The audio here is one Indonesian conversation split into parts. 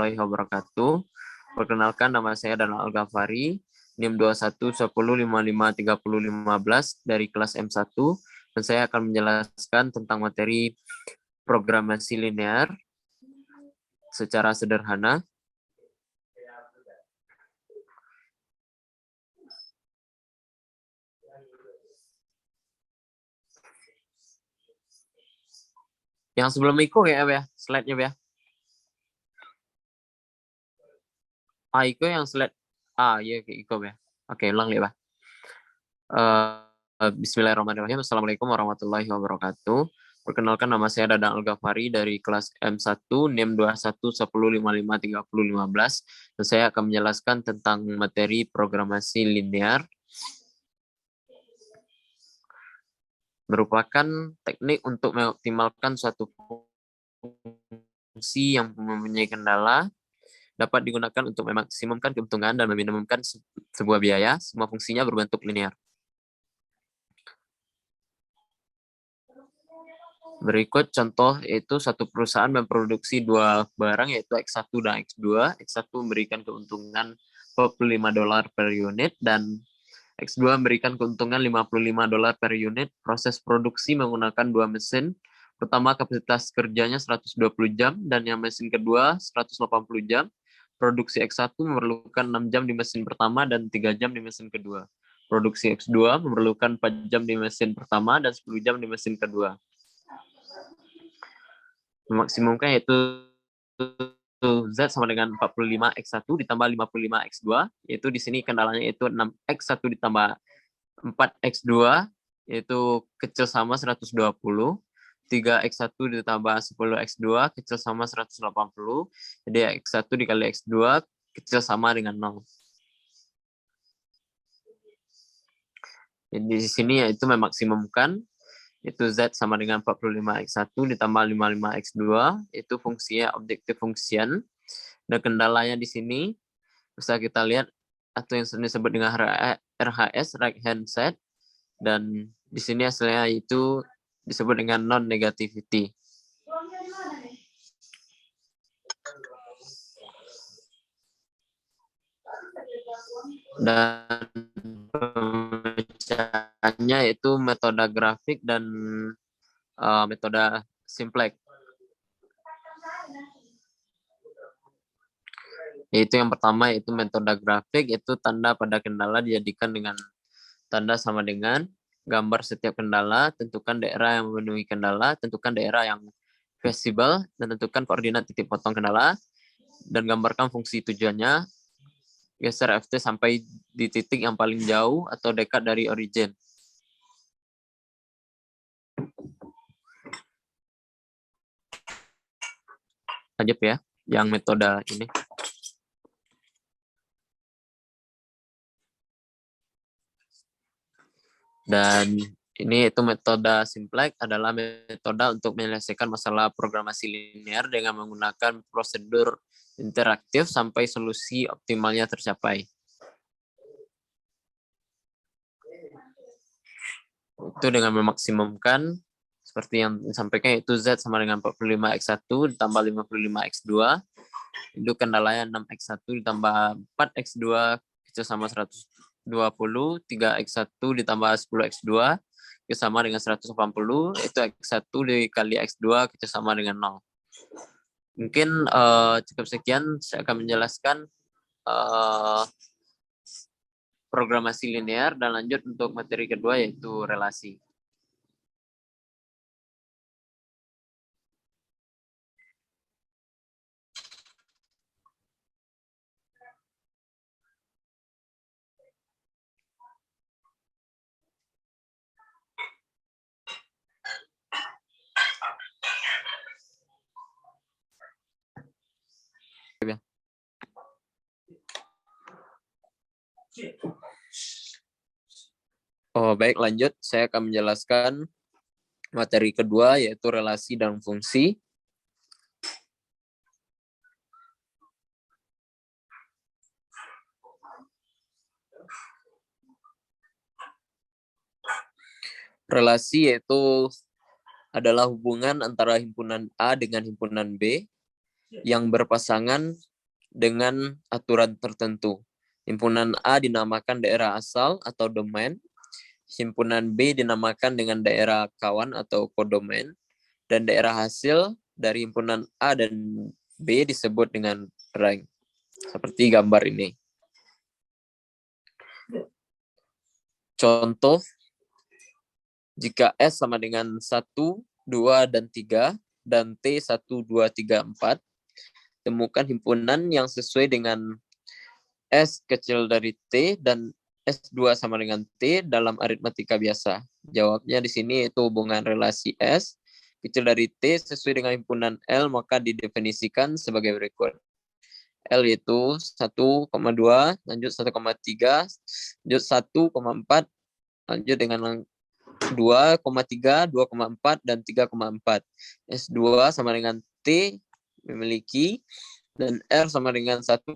wabarakatuh. Perkenalkan, nama saya Danal Al-Ghafari, NIM 2110553015 dari kelas M1, dan saya akan menjelaskan tentang materi programasi linear secara sederhana. Yang sebelum Iko ya, slide-nya ya. Iko yang slide. Iya, Iko ya. Oke, ulang ya, Pak. Bismillahirrahmanirrahim. Assalamualaikum warahmatullahi wabarakatuh. Perkenalkan, nama saya Dadang Al-Ghafari dari kelas M1, NIM 2110553015, dan saya akan menjelaskan tentang materi programasi linear. Merupakan teknik untuk mengoptimalkan suatu fungsi yang mempunyai kendala, dapat digunakan untuk memaksimumkan keuntungan dan meminimumkan sebuah biaya. Semua fungsinya berbentuk linear. Berikut contoh, yaitu satu perusahaan memproduksi dua barang, yaitu X1 dan X2. X1 memberikan keuntungan $45 per unit, dan X2 memberikan keuntungan $55 per unit. Proses produksi menggunakan dua mesin. Pertama, kapasitas kerjanya 120 jam, dan yang mesin kedua 180 jam. Produksi X1 memerlukan 6 jam di mesin pertama dan 3 jam di mesin kedua. Produksi X2 memerlukan 4 jam di mesin pertama dan 10 jam di mesin kedua. Memaksimumkan yaitu Z sama dengan 45X1 ditambah 55X2, yaitu di sini kendalanya itu 6X1 ditambah 4X2, yaitu kecil sama 120, 3X1 ditambah 10X2 kecil sama 180, jadi X1 dikali X2 kecil sama dengan 0. Jadi di sini yaitu memaksimumkan, itu Z sama dengan 45X1 ditambah 55X2, itu fungsinya objective function. Dan kendalanya di sini bisa kita lihat atau yang disebut dengan RHS, right hand side, dan di sini hasilnya itu disebut dengan non-negativity. Dan pemecahannya itu metode grafik dan metode simplex. Yaitu yang pertama yaitu metode grafik, itu tanda pada kendala dijadikan dengan tanda sama dengan gambar setiap kendala, tentukan daerah yang memenuhi kendala, tentukan daerah yang visible, dan tentukan koordinat titik potong kendala, dan gambarkan fungsi tujuannya, geser FT sampai di titik yang paling jauh atau dekat dari origin. Lanjut ya, yang metode ini. Dan ini itu metode simplex adalah metode untuk menyelesaikan masalah programasi linear dengan menggunakan prosedur interaktif sampai solusi optimalnya tercapai. Itu dengan memaksimumkan seperti yang disampaikan, itu Z sama dengan 45X1 ditambah 55X2. Itu kendalanya 6X1 ditambah 4X2 kecil sama 120, 3X1 ditambah 10X2 itu sama dengan 180, itu X1 dikali X2 kecil sama dengan 0. Mungkin cukup sekian, saya akan menjelaskan programasi linear, dan lanjut untuk materi kedua yaitu relasi. Baik, lanjut. Saya akan menjelaskan materi kedua, yaitu relasi dan fungsi. Relasi yaitu adalah hubungan antara himpunan A dengan himpunan B yang berpasangan dengan aturan tertentu. Himpunan A dinamakan daerah asal atau domain, himpunan B dinamakan dengan daerah kawan atau kodomain, dan daerah hasil dari himpunan A dan B disebut dengan rank. Seperti gambar ini. Contoh, jika S sama dengan 1, 2, dan 3, dan T 1, 2, 3, 4, temukan himpunan yang sesuai dengan S kecil dari T dan S2 sama dengan T dalam aritmatika biasa. Jawabnya di sini itu hubungan relasi S kecil dari T sesuai dengan himpunan L, maka didefinisikan sebagai berikut. L itu 1,2, lanjut 1,3, lanjut 1,4, lanjut dengan 2,3, 2,4, dan 3,4. S2 sama dengan T memiliki, dan R sama dengan 1,1,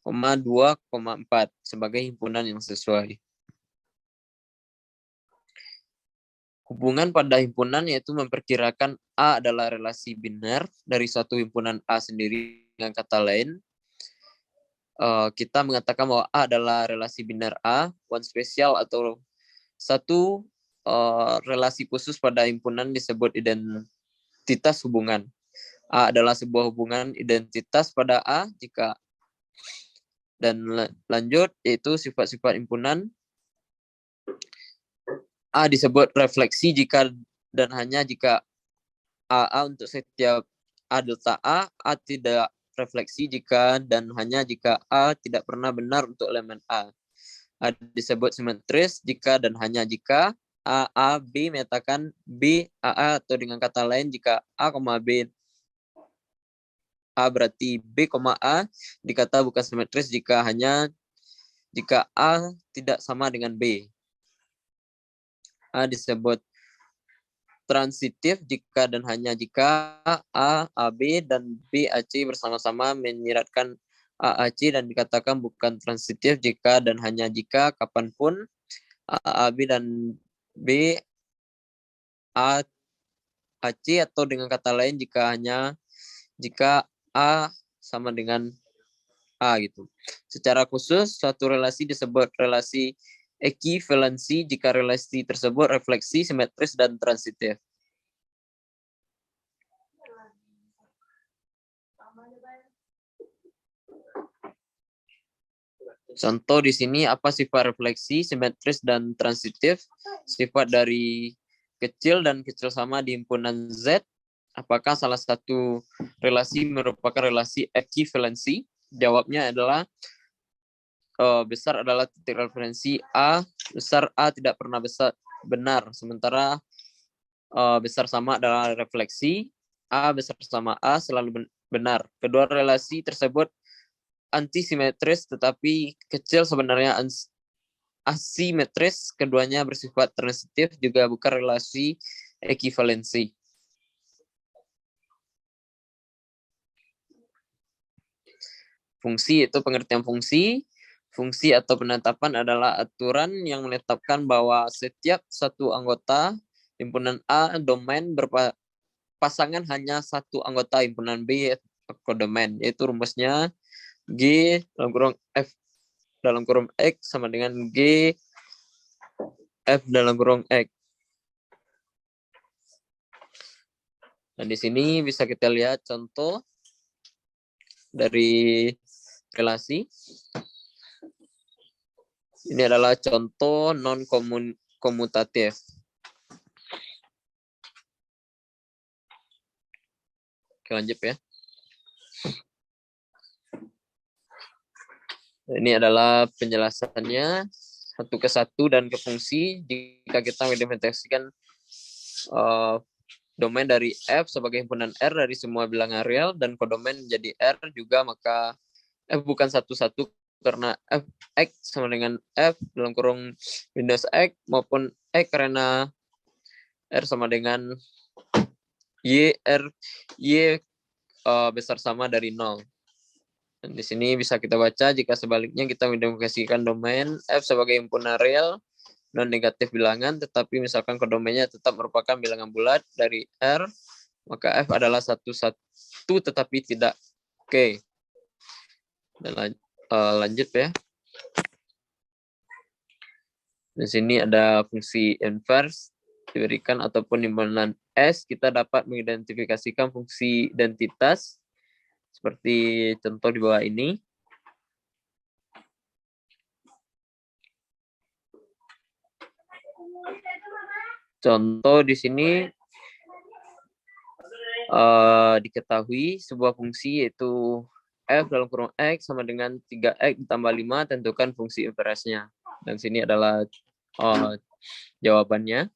2,4 sebagai himpunan yang sesuai. Hubungan pada himpunan yaitu memperkirakan A adalah relasi biner dari suatu himpunan A sendiri. Dengan kata lain, kita mengatakan bahwa A adalah relasi biner A, one spesial atau satu relasi khusus pada himpunan disebut identitas hubungan. A adalah sebuah hubungan identitas pada A jika dan lanjut yaitu sifat-sifat himpunan. A disebut refleksi jika dan hanya jika AA untuk setiap A delta A tidak refleksi jika dan hanya jika A tidak pernah benar untuk elemen A. A disebut simetris jika dan hanya jika A B menyatakan B AA, atau dengan kata lain jika A, B A berarti B, A dikata bukan simetris jika A tidak sama dengan B. A disebut transitif jika dan hanya jika A, AB, dan B, AC bersama-sama menyiratkan A, AC dan dikatakan bukan transitif jika dan hanya jika kapanpun A, AB, dan B, A, AC, atau dengan kata lain jika A sama dengan A gitu. Secara khusus, suatu relasi disebut relasi ekivalensi jika relasi tersebut refleksi, simetris, dan transitif. Contoh di sini apa sifat refleksi, simetris, dan transitif? Sifat dari kecil dan kecil sama di himpunan Z. Apakah salah satu relasi merupakan relasi ekivalensi? Jawabnya adalah besar adalah titik referensi A, besar A tidak pernah benar, sementara besar sama adalah refleksi, A besar sama A selalu benar. Kedua relasi tersebut antisimetris, tetapi kecil sebenarnya asimetris, keduanya bersifat transitif, juga bukan relasi ekivalensi. Fungsi itu pengertian fungsi. Fungsi atau penetapan adalah aturan yang menetapkan bahwa setiap satu anggota himpunan A domain berpasangan hanya satu anggota himpunan B kodomain, yaitu rumusnya G dalam kurung F dalam kurung X sama dengan G F dalam kurung X. Dan di sini bisa kita lihat contoh dari relasi. Ini adalah contoh non-komutatif. Oke, lanjut ya. Ini adalah penjelasannya satu ke satu dan ke fungsi. Jika kita mendefinisikan domain dari F sebagai himpunan R dari semua bilangan real dan kodomain menjadi R juga, maka F bukan satu-satu karena F X sama dengan F dalam kurung minus X maupun X karena R sama dengan Y, Y besar sama dari 0. Dan di sini bisa kita baca jika sebaliknya kita mengidentifikasikan domain F sebagai himpunan real non-negatif bilangan, tetapi misalkan kodomainnya tetap merupakan bilangan bulat dari R, maka F adalah satu tetapi tidak K. Dan lanjut ya. Di sini ada fungsi inverse diberikan ataupun imbalan S, kita dapat mengidentifikasikan fungsi identitas seperti contoh di bawah ini. Contoh di sini diketahui sebuah fungsi yaitu f dalam kurung x sama dengan 3x ditambah 5, tentukan fungsi inverse-nya. Dan sini adalah jawabannya.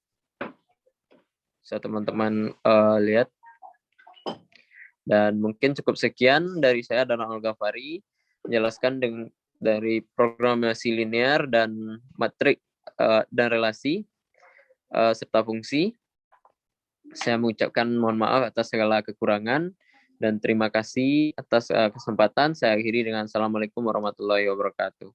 Bisa teman-teman lihat. Dan mungkin cukup sekian dari saya, Danang Al-Ghafari, menjelaskan dari programasi linear dan matrik dan relasi serta fungsi. Saya mengucapkan mohon maaf atas segala kekurangan dan terima kasih atas kesempatan. Saya akhiri dengan Assalamualaikum warahmatullahi wabarakatuh.